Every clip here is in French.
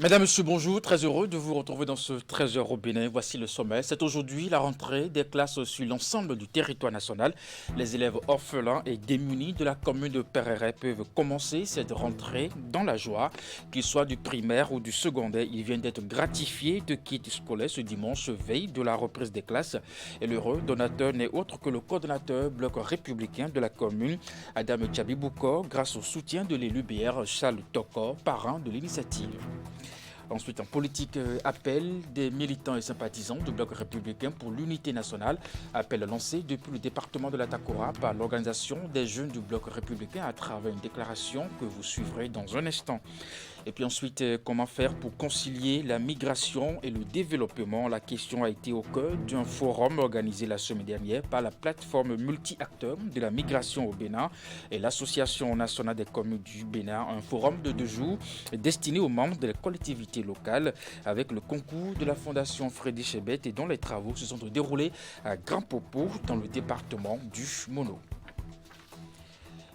Mesdames, Messieurs, bonjour. Très heureux de vous retrouver dans ce 13h au Bénin. Voici le sommet. C'est aujourd'hui la rentrée des classes sur l'ensemble du territoire national. Les élèves orphelins et démunis de la commune de Pereret peuvent commencer cette rentrée dans la joie. Qu'ils soient du primaire ou du secondaire, ils viennent d'être gratifiés de kits scolaires ce dimanche, veille de la reprise des classes. Et l'heureux donateur n'est autre que le coordonnateur bloc républicain de la commune, Adam Tchabiboukor, grâce au soutien de l'élu BR Charles Tokor, parrain de l'initiative. Ensuite, en politique, appel des militants et sympathisants du bloc républicain pour l'unité nationale. Appel lancé depuis le département de la Takora par l'organisation des jeunes du bloc républicain à travers une déclaration que vous suivrez dans un instant. Et puis ensuite, comment faire pour concilier la migration et le développement? La question a été au cœur d'un forum organisé la semaine dernière par la plateforme multi-acteurs de la migration au Bénin et l'Association nationale des communes du Bénin. Un forum de 2 jours destiné aux membres des collectivités locales avec le concours de la Fondation Frédéric Chebet et dont les travaux se sont déroulés à Grand Popo dans le département du Mono.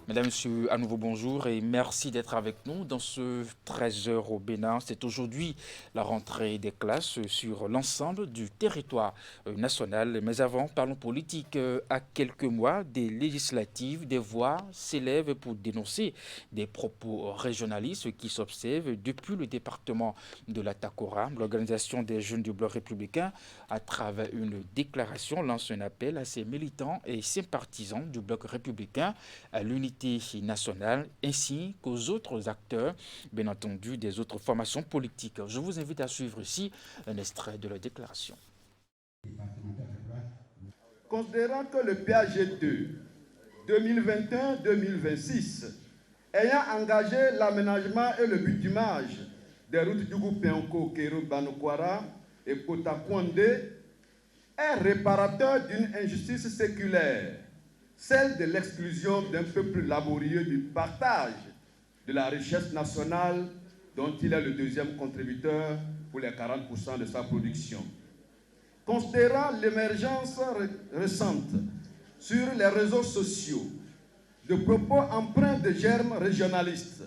Mesdames, Messieurs, à nouveau bonjour et merci d'être avec nous dans ce 13h au Bénin. C'est aujourd'hui la rentrée des classes sur l'ensemble du territoire national. Mais avant, parlons politique. À quelques mois des législatives, des voix s'élèvent pour dénoncer des propos régionalistes qui s'observent depuis le département de la Takora. L'organisation des jeunes du bloc républicain, à travers une déclaration, lance un appel à ses militants et sympathisants du bloc républicain à l'unité nationale ainsi qu'aux autres acteurs, bien entendu, des autres formations politiques. Je vous invite à suivre ici un extrait de la déclaration. Considérant que le PAG2 2021-2026 ayant engagé l'aménagement et le bitumage des routes du Penko, Kero, Banokwara et Kotakwande est réparateur d'une injustice séculaire, celle de l'exclusion d'un peuple laborieux du partage de la richesse nationale dont il est le deuxième contributeur pour les 40% de sa production. Considérant l'émergence récente sur les réseaux sociaux de propos empreints de germes régionalistes,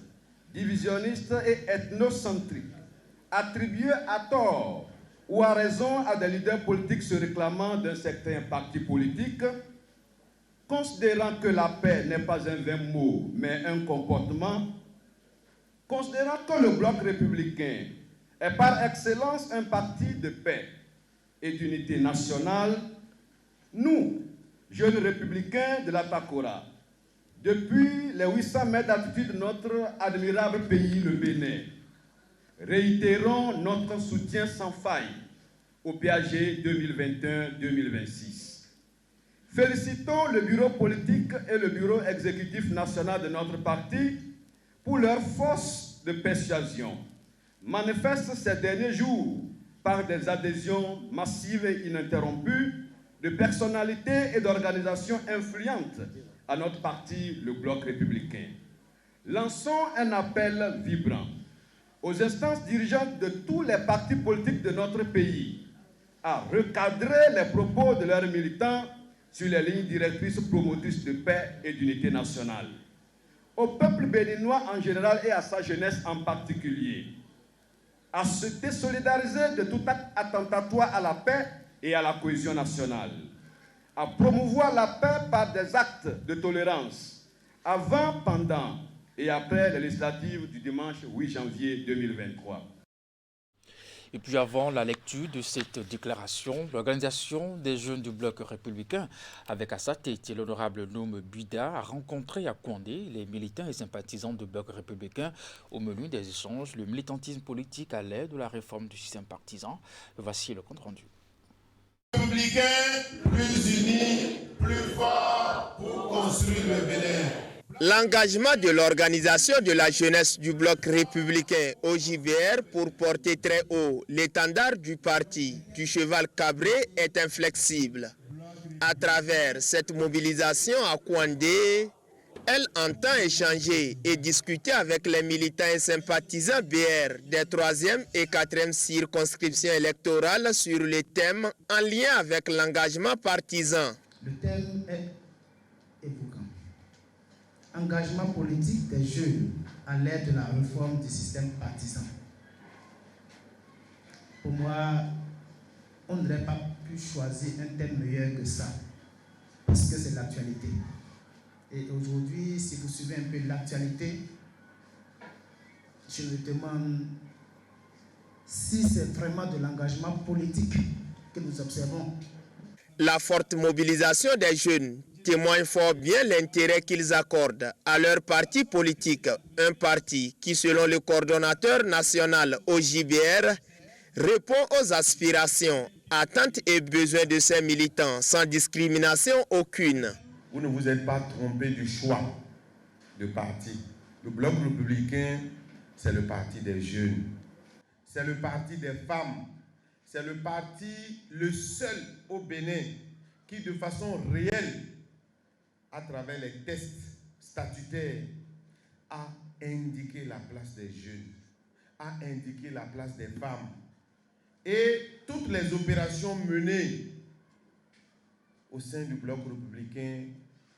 divisionnistes et ethnocentriques, attribués à tort ou à raison à des leaders politiques se réclamant d'un certain parti politique, considérant que la paix n'est pas un vain mot, mais un comportement, considérant que le bloc républicain est par excellence un parti de paix et d'unité nationale, nous, jeunes républicains de la Takora, depuis les 800 mètres d'altitude de notre admirable pays, le Bénin, réitérons notre soutien sans faille au PAG 2021-2026. Félicitons le bureau politique et le bureau exécutif national de notre parti pour leur force de persuasion, manifeste ces derniers jours par des adhésions massives et ininterrompues de personnalités et d'organisations influentes à notre parti, le Bloc républicain. Lançons un appel vibrant aux instances dirigeantes de tous les partis politiques de notre pays à recadrer les propos de leurs militants sur les lignes directrices promotrices de paix et d'unité nationale. Au peuple béninois en général et à sa jeunesse en particulier, à se désolidariser de tout acte attentatoire à la paix et à la cohésion nationale, à promouvoir la paix par des actes de tolérance, avant, pendant et après les législatives du dimanche 8 janvier 2023. Et puis avant la lecture de cette déclaration, l'organisation des jeunes du bloc républicain, avec à sa tête l'honorable Noum Buida, a rencontré à Kouandé les militants et sympathisants du bloc républicain. Au menu des échanges, le militantisme politique à l'aide de la réforme du système partisan. Voici le compte rendu. Républicains, plus unis, plus forts pour construire le Bénin. L'engagement de l'organisation de la jeunesse du bloc républicain OJVR pour porter très haut l'étendard du parti du cheval cabré est inflexible. À travers cette mobilisation à Kouandé, elle entend échanger et discuter avec les militants et sympathisants BR des 3e et 4e circonscriptions électorales sur les thèmes en lien avec l'engagement partisan. Le thème est évoquant. Engagement politique des jeunes à l'aide de la réforme du système partisan. Pour moi, on n'aurait pas pu choisir un thème meilleur que ça, parce que c'est l'actualité. Et aujourd'hui, si vous suivez un peu l'actualité, je me demande si c'est vraiment de l'engagement politique que nous observons. La forte mobilisation des jeunes témoigne fort bien l'intérêt qu'ils accordent à leur parti politique, un parti qui, selon le coordonnateur national OJBR, répond aux aspirations, attentes et besoins de ses militants sans discrimination aucune. Vous ne vous êtes pas trompé du choix de parti. Le Bloc républicain, c'est le parti des jeunes. C'est le parti des femmes. C'est le parti, le seul au Bénin, qui de façon réelle, à travers les tests statutaires, a indiqué la place des jeunes, a indiqué la place des femmes. Et toutes les opérations menées au sein du Bloc républicain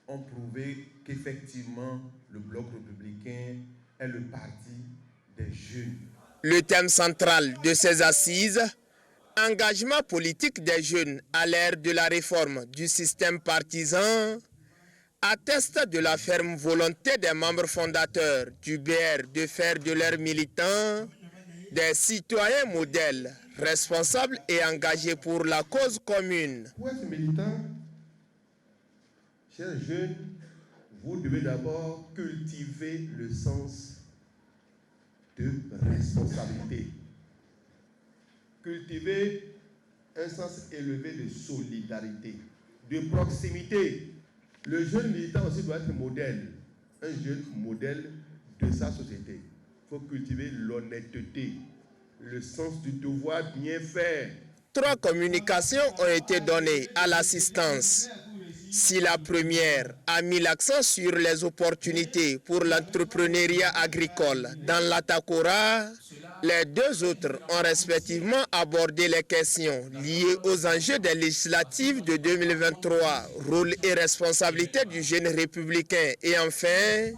ont prouvé qu'effectivement, le Bloc républicain est le parti des jeunes. Le thème central de ces assises, engagement politique des jeunes à l'ère de la réforme du système partisan, atteste de la ferme volonté des membres fondateurs du BR de faire de leurs militants des citoyens modèles, responsables et engagés pour la cause commune. Pour être militant, chers jeunes, vous devez d'abord cultiver le sens de responsabilité. Cultiver un sens élevé de solidarité, de proximité. Le jeune militant aussi doit être modèle, un jeune modèle de sa société. Il faut cultiver l'honnêteté, le sens du devoir bien faire. 3 communications ont été données à l'assistance. Si la première a mis l'accent sur les opportunités pour l'entrepreneuriat agricole dans l'Atakora, les 2 autres ont respectivement abordé les questions liées aux enjeux des législatives de 2023, rôle et responsabilité du jeune républicain et enfin,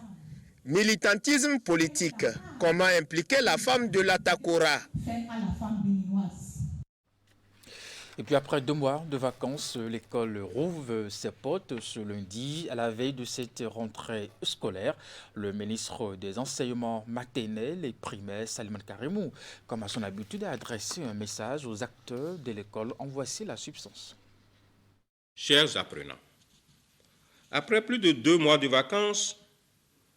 militantisme politique, comment impliquer la femme de l'Atakora. Et puis après 2 mois de vacances, l'école rouvre ses portes ce lundi à la veille de cette rentrée scolaire. Le ministre des Enseignements maternels et primaires, Salman Karimou, comme à son habitude, a adressé un message aux acteurs de l'école. En voici la substance. Chers apprenants, après plus de 2 mois de vacances,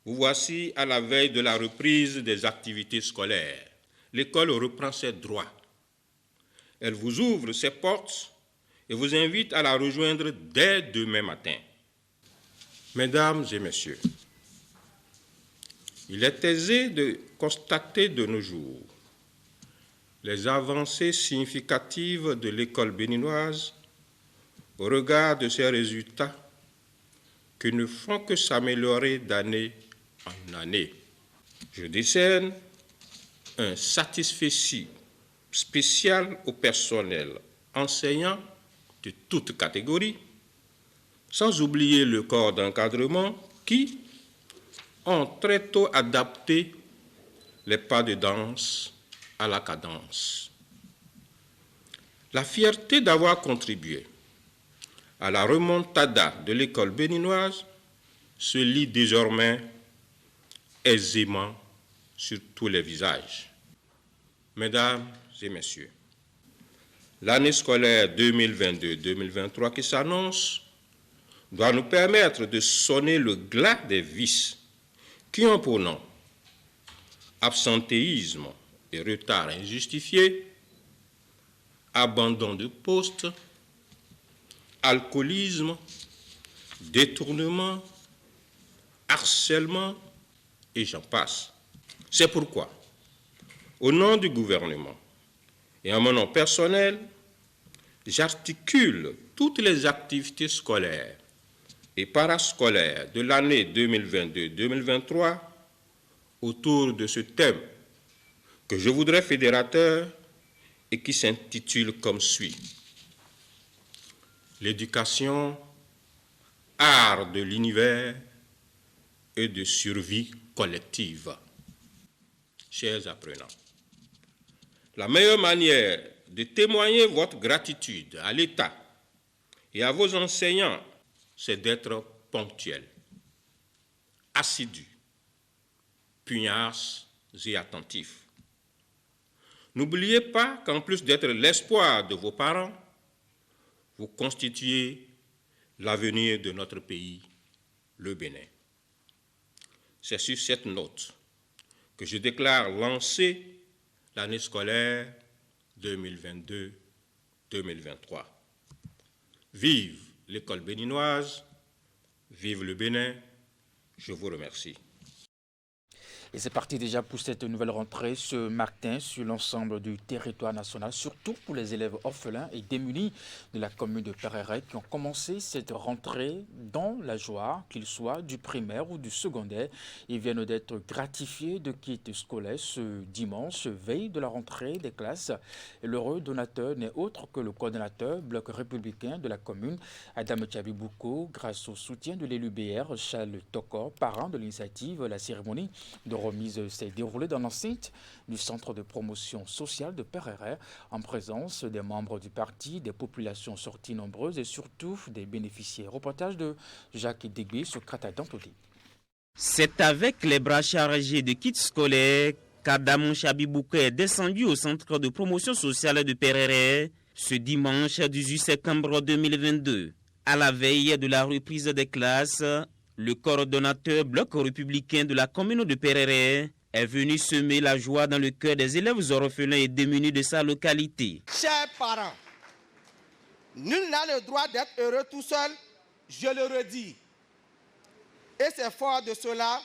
vous voici à la veille de la reprise des activités scolaires. L'école reprend ses droits. Elle vous ouvre ses portes et vous invite à la rejoindre dès demain matin. Mesdames et messieurs, il est aisé de constater de nos jours les avancées significatives de l'école béninoise au regard de ses résultats qui ne font que s'améliorer d'année en année. Je décerne un satisfecit spécial au personnel enseignant de toutes catégories, sans oublier le corps d'encadrement qui ont très tôt adapté les pas de danse à la cadence. La fierté d'avoir contribué à la remontada de l'école béninoise se lit désormais aisément sur tous les visages. Mesdames et messieurs, l'année scolaire 2022-2023 qui s'annonce doit nous permettre de sonner le glas des vices qui ont pour nom absentéisme et retard injustifié, abandon de poste, alcoolisme, détournement, harcèlement et j'en passe. C'est pourquoi, au nom du gouvernement et en mon nom personnel, j'articule toutes les activités scolaires et parascolaires de l'année 2022-2023 autour de ce thème que je voudrais fédérateur et qui s'intitule comme suit. L'éducation, art de l'univers et de survie collective. Chers apprenants, la meilleure manière de témoigner votre gratitude à l'État et à vos enseignants, c'est d'être ponctuel, assidu, pugnace et attentif. N'oubliez pas qu'en plus d'être l'espoir de vos parents, vous constituez l'avenir de notre pays, le Bénin. C'est sur cette note que je déclare lancer l'année scolaire 2022-2023. Vive l'école béninoise, vive le Bénin, je vous remercie. Et c'est parti déjà pour cette nouvelle rentrée ce matin sur l'ensemble du territoire national, surtout pour les élèves orphelins et démunis de la commune de Pereret qui ont commencé cette rentrée dans la joie, qu'ils soient du primaire ou du secondaire. Ils viennent d'être gratifiés de kits scolaires ce dimanche, veille de la rentrée des classes. Et l'heureux donateur n'est autre que le coordonnateur bloc républicain de la commune, Adam Tchabibouko, grâce au soutien de l'élu BR, Charles Tokor, parrain de l'initiative. La cérémonie de remise s'est déroulée dans l'enceinte du centre de promotion sociale de Pereret en présence des membres du parti, des populations sorties nombreuses et surtout des bénéficiaires. Reportage de Jacques Dégbé sur Krata d'Ampoli. C'est avec les bras chargés de kits scolaires qu'Adam Tchabibouko est descendu au centre de promotion sociale de Pereret ce dimanche 18 septembre 2022. À la veille de la reprise des classes, le coordonnateur bloc républicain de la commune de Pereret est venu semer la joie dans le cœur des élèves orphelins et démunis de sa localité. Chers parents, nul n'a le droit d'être heureux tout seul, je le redis. Et c'est fort de cela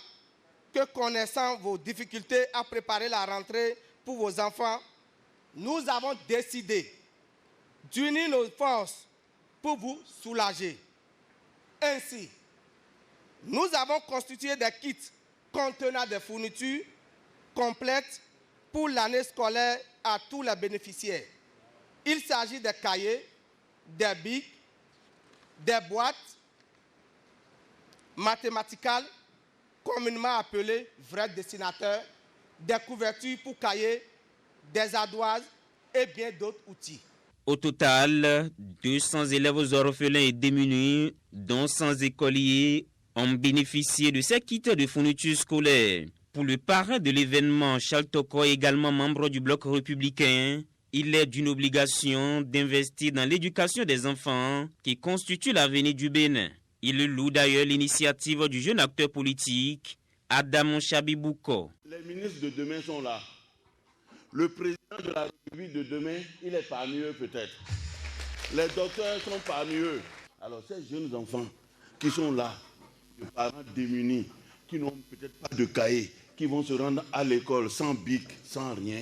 que, connaissant vos difficultés à préparer la rentrée pour vos enfants, nous avons décidé d'unir nos forces pour vous soulager. Ainsi, nous avons constitué des kits contenant des fournitures complètes pour l'année scolaire à tous les bénéficiaires. Il s'agit des cahiers, des bics, des boîtes mathématicales, communément appelées vrais dessinateurs, des couvertures pour cahiers, des ardoises et bien d'autres outils. Au total, 200 élèves orphelins et démunis, dont 100 écoliers, ont bénéficié de ces kits de fournitures scolaires. Pour le parrain de l'événement, Charles Toko, également membre du bloc républicain, il est d'une obligation d'investir dans l'éducation des enfants qui constitue l'avenir du Bénin. Il loue d'ailleurs l'initiative du jeune acteur politique, Adam Tchabibouko. Les ministres de demain sont là. Le président de la République de demain, il est parmi eux peut-être. Les docteurs sont parmi eux. Alors ces jeunes enfants qui sont là, les parents démunis, qui n'ont peut-être pas de cahier, qui vont se rendre à l'école sans bic, sans rien,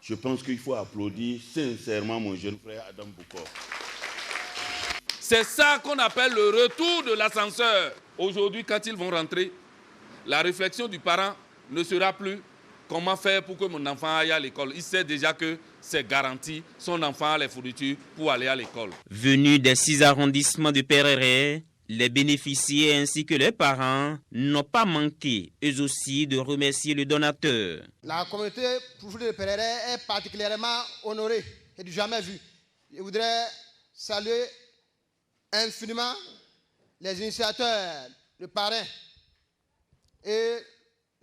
je pense qu'il faut applaudir sincèrement mon jeune frère Adam Boukor. C'est ça qu'on appelle le retour de l'ascenseur. Aujourd'hui, quand ils vont rentrer, la réflexion du parent ne sera plus comment faire pour que mon enfant aille à l'école. Il sait déjà que c'est garanti, son enfant a les fournitures pour aller à l'école. Venus des 6 arrondissements de Pereret, les bénéficiaires ainsi que les parents n'ont pas manqué, eux aussi, de remercier le donateur. La communauté de Pereret est particulièrement honorée et du jamais vu. Je voudrais saluer infiniment les initiateurs, le parrain et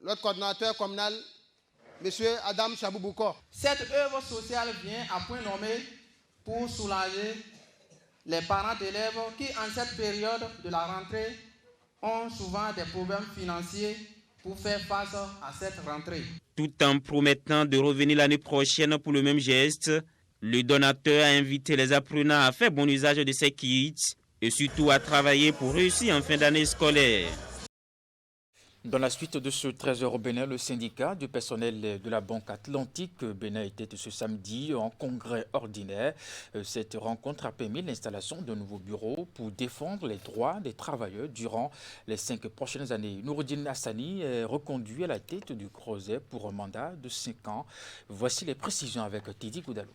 notre coordinateur communal, M. Adam Tchabibouko. Cette œuvre sociale vient à point nommé pour soulager les parents d'élèves qui, en cette période de la rentrée, ont souvent des problèmes financiers pour faire face à cette rentrée. Tout en promettant de revenir l'année prochaine pour le même geste, le donateur a invité les apprenants à faire bon usage de ces kits et surtout à travailler pour réussir en fin d'année scolaire. Dans la suite de ce 13h au Bénin, le syndicat du personnel de la Banque Atlantique Bénin était ce samedi en congrès ordinaire. Cette rencontre a permis l'installation de nouveaux bureaux pour défendre les droits des travailleurs durant les 5 prochaines années. Noureddine Hassani est reconduit à la tête du Creuset pour un mandat de 5 ans. Voici les précisions avec Tidi Goudalou.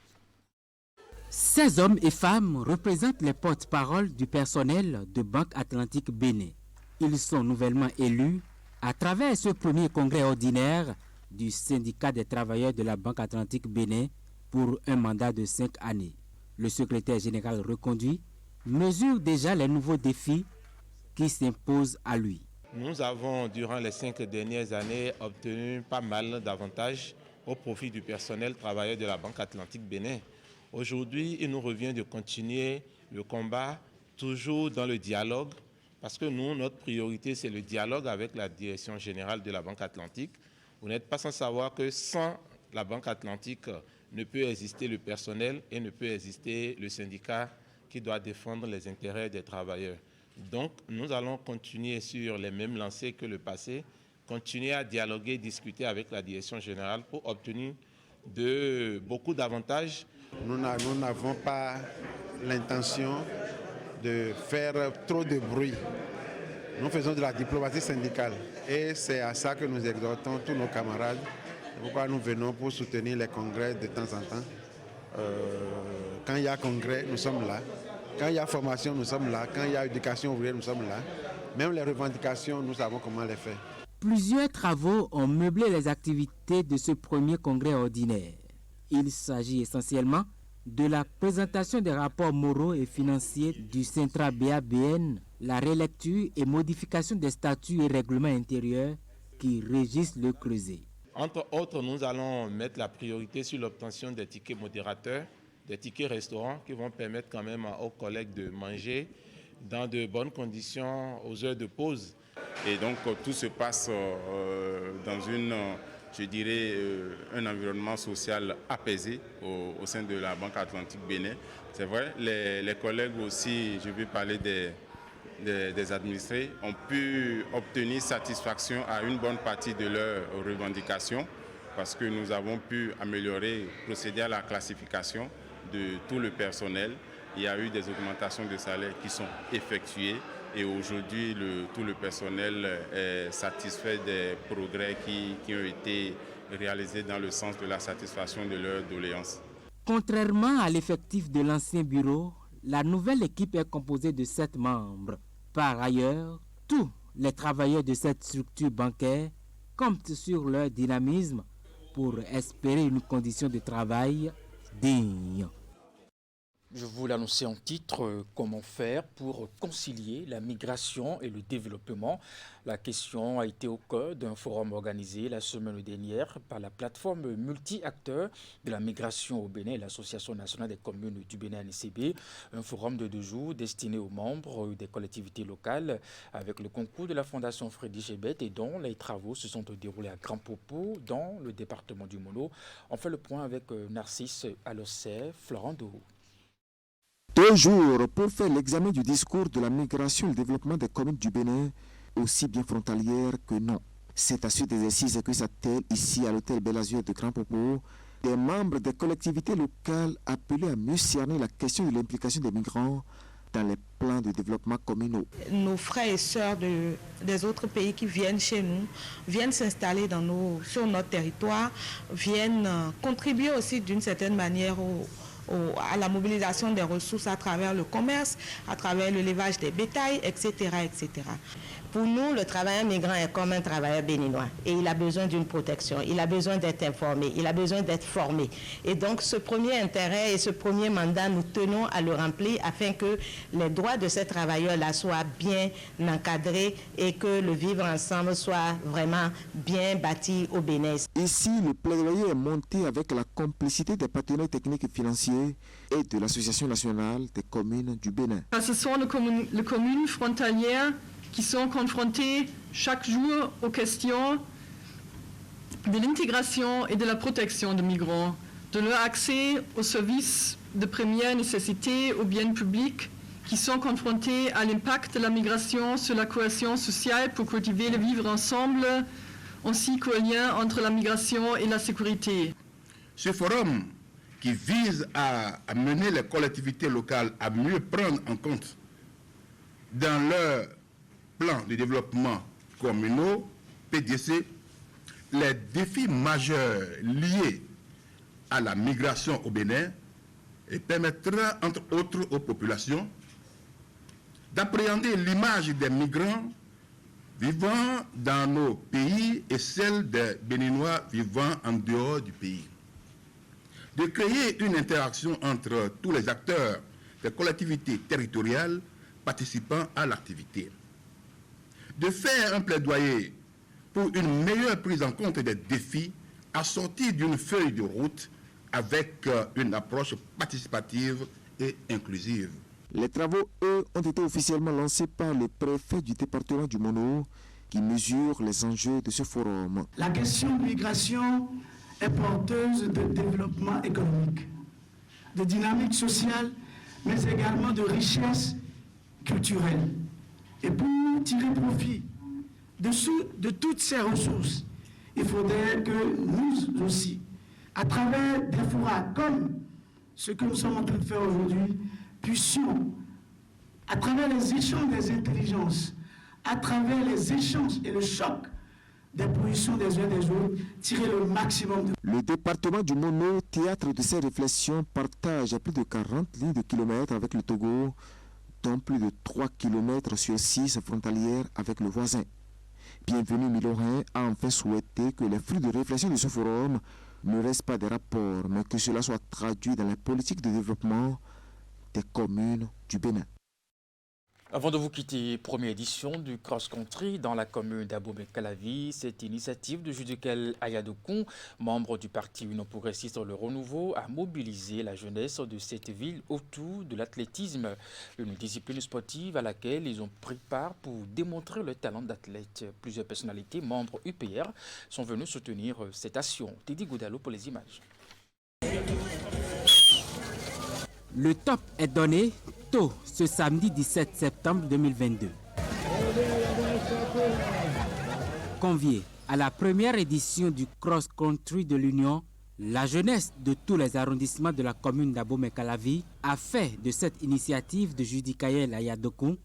Ces hommes et femmes représentent les porte-paroles du personnel de Banque Atlantique Bénin. Ils sont nouvellement élus à travers ce premier congrès ordinaire du syndicat des travailleurs de la Banque Atlantique Bénin pour un mandat de 5 années. Le secrétaire général reconduit mesure déjà les nouveaux défis qui s'imposent à lui. Nous avons, durant les 5 dernières années, obtenu pas mal d'avantages au profit du personnel travailleur de la Banque Atlantique Bénin. Aujourd'hui, il nous revient de continuer le combat, toujours dans le dialogue, parce que nous, notre priorité, c'est le dialogue avec la direction générale de la Banque Atlantique. Vous n'êtes pas sans savoir que sans la Banque Atlantique, ne peut exister le personnel et ne peut exister le syndicat qui doit défendre les intérêts des travailleurs. Donc, nous allons continuer sur les mêmes lancées que le passé, continuer à dialoguer, discuter avec la direction générale pour obtenir beaucoup d'avantages. Nous n'avons pas l'intention de faire trop de bruit. Nous faisons de la diplomatie syndicale et c'est à ça que nous exhortons tous nos camarades. C'est pourquoi nous venons pour soutenir les congrès de temps en temps. Quand il y a congrès, nous sommes là. Quand il y a formation, nous sommes là. Quand il y a éducation ouvrière, nous sommes là. Même les revendications, nous savons comment les faire. Plusieurs travaux ont meublé les activités de ce premier congrès ordinaire. Il s'agit essentiellement de la présentation des rapports moraux et financiers du Centra-BA-BN, la relecture et modification des statuts et règlements intérieurs qui régissent le Creuset. Entre autres, nous allons mettre la priorité sur l'obtention des tickets modérateurs, des tickets restaurants qui vont permettre quand même aux collègues de manger dans de bonnes conditions aux heures de pause. Et donc tout se passe dans un environnement social apaisé au sein de la Banque Atlantique Bénin. C'est vrai, les collègues aussi, je vais parler des administrés, ont pu obtenir satisfaction à une bonne partie de leurs revendications parce que nous avons pu améliorer, procéder à la classification de tout le personnel. Il y a eu des augmentations de salaire qui sont effectuées et aujourd'hui tout le personnel est satisfait des progrès qui ont été réalisés dans le sens de la satisfaction de leurs doléances. Contrairement à l'effectif de l'ancien bureau, la nouvelle équipe est composée de 7 membres. Par ailleurs, tous les travailleurs de cette structure bancaire comptent sur leur dynamisme pour espérer une condition de travail digne. Je vous l'annonçais en titre, comment faire pour concilier la migration et le développement. La question a été au cœur d'un forum organisé la semaine dernière par la plateforme multi-acteurs de la migration au Bénin et l'Association nationale des communes du Bénin ANCB. Un forum de 2 jours destiné aux membres des collectivités locales avec le concours de la Fondation Frédéric Chebet et dont les travaux se sont déroulés à Grand Popo dans le département du Mono. On fait le point avec Narcisse Alossé, Florent Dourou. 2 jours pour faire l'examen du discours de la migration et le développement des communes du Bénin, aussi bien frontalières que non. C'est à suite d'exercices que s'attellent ici à l'hôtel Bel Azur de Grand Popo des membres des collectivités locales appelés à mieux cerner la question de l'implication des migrants dans les plans de développement communaux. Nos frères et sœurs des autres pays qui viennent chez nous, viennent s'installer sur notre territoire, viennent contribuer aussi d'une certaine manière à la mobilisation des ressources à travers le commerce, à travers l'élevage des bétails, etc., etc. Pour nous, le travailleur migrant est comme un travailleur béninois et il a besoin d'une protection, il a besoin d'être informé, il a besoin d'être formé. Et donc ce premier intérêt et ce premier mandat, nous tenons à le remplir afin que les droits de ces travailleurs-là soient bien encadrés et que le vivre ensemble soit vraiment bien bâti au Bénin. Ici, le plaidoyer est monté avec la complicité des partenaires techniques et financiers et de l'Association nationale des communes du Bénin. Ce sont les communes frontalières qui sont confrontés chaque jour aux questions de l'intégration et de la protection des migrants, de leur accès aux services de première nécessité, aux biens publics, qui sont confrontés à l'impact de la migration sur la cohésion sociale pour cultiver le vivre ensemble, ainsi qu'au lien entre la migration et la sécurité. Ce forum qui vise à mener les collectivités locales à mieux prendre en compte dans leur plan de développement communaux, PDC, les défis majeurs liés à la migration au Bénin et permettra, entre autres, aux populations d'appréhender l'image des migrants vivant dans nos pays et celle des Béninois vivant en dehors du pays. de créer une interaction entre tous les acteurs des collectivités territoriales participant à l'activité, de faire un plaidoyer pour une meilleure prise en compte des défis assortis d'une feuille de route avec une approche participative et inclusive. Les travaux, eux, ont été officiellement lancés par le préfet du département du Mono, qui mesure les enjeux de ce forum. La question de migration est porteuse de développement économique, de dynamique sociale, mais également de richesse culturelle. Et pour tirer profit de toutes ces ressources, il faudrait que nous aussi, à travers des forats comme ce que nous sommes en train de faire aujourd'hui, puissions, à travers les échanges des intelligences, à travers les échanges et le choc des positions des uns des autres, tirer le maximum de... Le département du Mono, théâtre de ces réflexions, partage plus de 40 lignes de kilomètres avec le Togo, dont plus de 3 km sur 6 frontalières avec le voisin. Bienvenue Milorin a enfin souhaité que les fruits de réflexion de ce forum ne restent pas des rapports, mais que cela soit traduit dans la politique de développement des communes du Bénin. Avant de vous quitter, première édition du cross-country dans la commune d'Abomey-Calavi. Cette initiative de Judikel Ayadokoun, membre du parti Union progressiste Le Renouveau, a mobilisé la jeunesse de cette ville autour de l'athlétisme, une discipline sportive à laquelle ils ont pris part pour démontrer leur talent d'athlète. Plusieurs personnalités, membres UPR, sont venus soutenir cette action. Teddy Goudalo pour les images. Le top est donné tôt ce samedi 17 septembre 2022. Conviés à la première édition du cross-country de l'Union, la jeunesse de tous les arrondissements de la commune d'Abomey-Calavi a fait de cette initiative de Judikaël Ayadokoun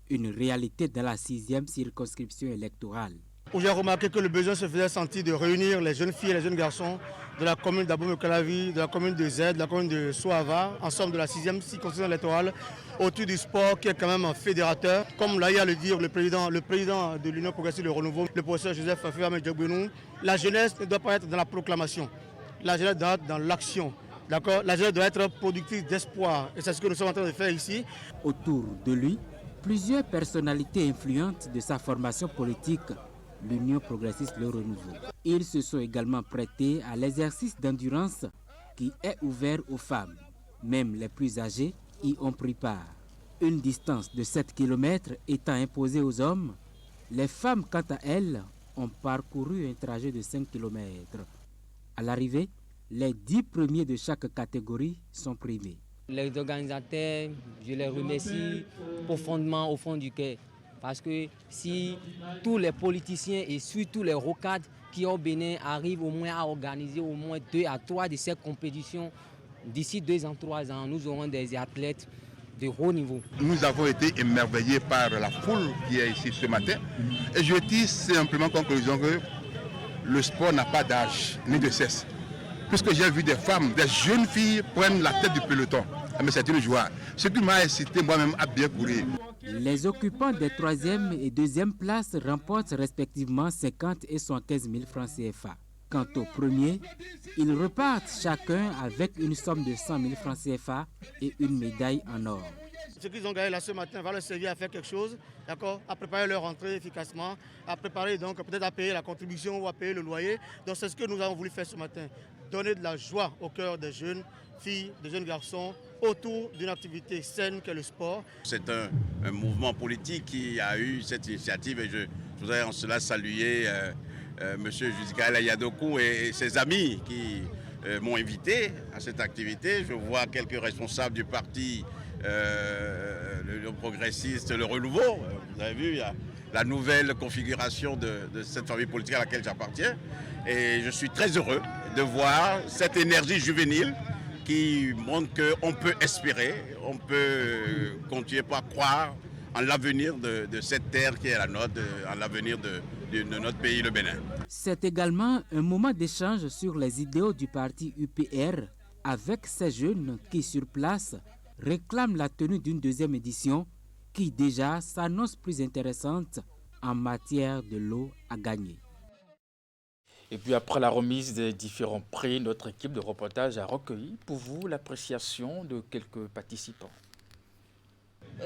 une réalité dans la 6e circonscription électorale. J'ai remarqué que le besoin se faisait sentir de réunir les jeunes filles et les jeunes garçons de la commune d'Abomey-Calavi, de la commune de Z, de la commune de Soava, ensemble de la 6e circonscription électorale, autour du sport qui est quand même un fédérateur. Comme l'a eu à le dire le président de l'Union progressiste Le Renouveau, le professeur Joseph Fafouamé Djogbenou, la jeunesse ne doit pas être dans la proclamation, la jeunesse doit être dans l'action. D'accord ? La jeunesse doit être productrice d'espoir et c'est ce que nous sommes en train de faire ici. Autour de lui, plusieurs personnalités influentes de sa formation politique, l'Union progressiste Le Renouveau. Ils se sont également prêtés à l'exercice d'endurance qui est ouvert aux femmes. Même les plus âgés y ont pris part. Une distance de 7 km étant imposée aux hommes, les femmes, quant à elles, ont parcouru un trajet de 5 km. À l'arrivée, les 10 premiers de chaque catégorie sont primés. Les organisateurs, je les remercie profondément au fond du cœur. Parce que si tous les politiciens et surtout les rocades qui au Bénin arrivent au moins à organiser au moins 2 à 3 de ces compétitions, d'ici 2 ans, 3 ans, nous aurons des athlètes de haut niveau. Nous avons été émerveillés par la foule qui est ici ce matin. Et je dis simplement en conclusion que le sport n'a pas d'âge ni de sexe. Puisque j'ai vu des femmes, des jeunes filles prendre la tête du peloton. Mais c'est une joie. Ce qui m'a incité moi-même à bien courir. Les occupants des 3e et 2e places remportent respectivement 50 et 75 000 francs CFA. Quant aux premiers, ils repartent chacun avec une somme de 100 000 francs CFA et une médaille en or. Ce qu'ils ont gagné là ce matin va leur servir à faire quelque chose, d'accord, à préparer leur rentrée efficacement, à préparer donc peut-être à payer la contribution ou à payer le loyer. Donc c'est ce que nous avons voulu faire ce matin, donner de la joie au cœur des jeunes filles, des jeunes garçons, autour d'une activité saine qu'est le sport. C'est un mouvement politique qui a eu cette initiative et je voudrais en cela saluer M. Judikaël Ayadokoun et ses amis qui m'ont invité à cette activité. Je vois quelques responsables du parti le progressiste, Le Renouveau. Vous avez vu, il y a la nouvelle configuration de cette famille politique à laquelle j'appartiens. Et je suis très heureux de voir cette énergie juvénile qui montre qu'on peut espérer, on peut continuer à croire en l'avenir de cette terre qui est la nôtre, en l'avenir de notre pays, le Bénin. C'est également un moment d'échange sur les idéaux du parti UPR avec ces jeunes qui, sur place, réclament la tenue d'une 2e édition qui déjà s'annonce plus intéressante en matière de l'eau à gagner. Et puis après la remise des différents prix, notre équipe de reportage a recueilli pour vous l'appréciation de quelques participants.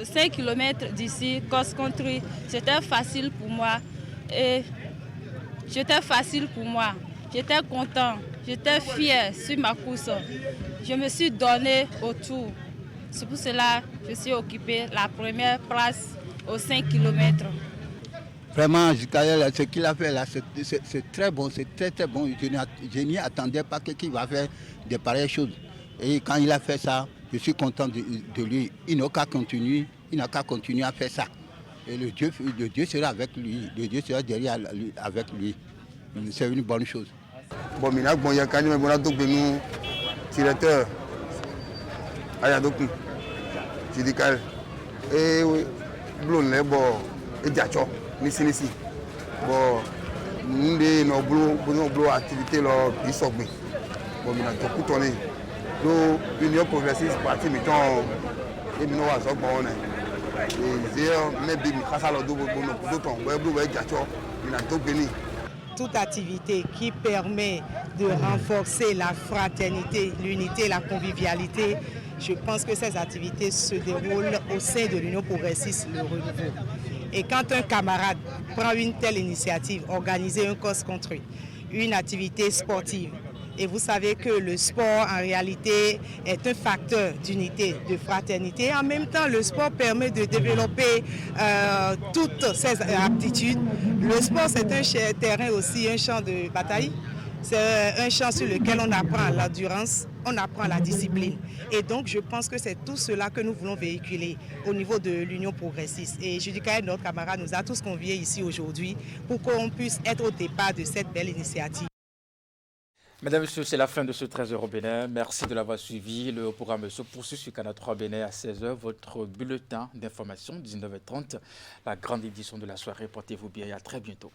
5 km d'ici, cross-country, c'était facile pour moi. J'étais content, j'étais fier sur ma course. Je me suis donné autour. C'est pour cela que je suis occupé la première place aux 5 km. Vraiment, ce qu'il a fait là, c'est très bon, c'est très bon. Je n'y attendais pas qu'il va faire de pareilles choses. Et quand il a fait ça, je suis content de lui. Il n'a qu'à continuer à faire ça. Et le Dieu sera avec lui, le Dieu sera derrière lui, avec lui. C'est une bonne chose. Bon, il y a quand même un directeur. Syndical. Et oui, blonde, et diacho, nisi. Bon, nous avons activité là, bisogné. Bon, nous avons tout tourné. Nous, l'Union progressiste, parti, mettons, et nous avons bon. Toute activité qui permet de renforcer la fraternité, l'unité, la convivialité, je pense que ces activités se déroulent au sein de l'Union progressiste Le Renouveau. Et quand un camarade prend une telle initiative, organiser un cross-country, une activité sportive, et vous savez que le sport, en réalité, est un facteur d'unité, de fraternité. En même temps, le sport permet de développer toutes ces aptitudes. Le sport, c'est un terrain aussi, un champ de bataille. C'est un champ sur lequel on apprend l'endurance, on apprend la discipline. Et donc, je pense que c'est tout cela que nous voulons véhiculer au niveau de l'Union progressiste. Et Judicaël, notre camarade, nous a tous conviés ici aujourd'hui pour qu'on puisse être au départ de cette belle initiative. Mesdames et messieurs, c'est la fin de ce 13h au Bénin. Merci de l'avoir suivi. Le programme se poursuit sur Canal 3 Bénin à 16h. Votre bulletin d'information, 19h30. La grande édition de la soirée. Portez-vous bien et à très bientôt.